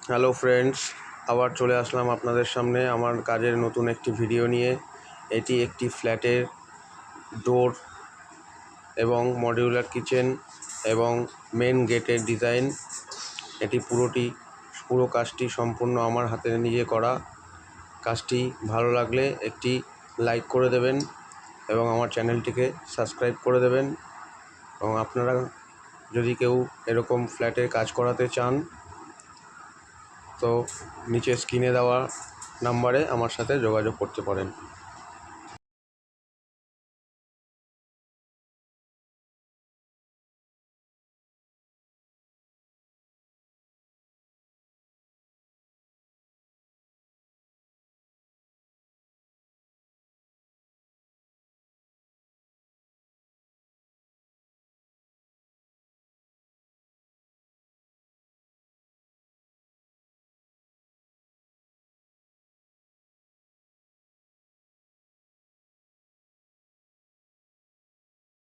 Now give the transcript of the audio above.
Hello friends, আবার চলে আসলাম আপনাদের সামনে আমার কাজের নতুন একটি ভিডিও নিয়ে। এটি একটি ফ্ল্যাটের ডোর এবং মডিউলার কিচেন এবং মেন গেটের ডিজাইন। এটি পুরো কাজটি সম্পূর্ণ আমার হাতে নিজে করা। কাজটি ভালো লাগলে একটি লাইক করে দেবেন এবং আমার চ্যানেলটিকে সাবস্ক্রাইব করে দেবেন। এবং আপনারা যদি কেউ এরকম ফ্ল্যাটের কাজ করাতে চান তো নিচে স্ক্রিনে দেওয়া নাম্বারে আমার সাথে যোগাযোগ করতে পারেন।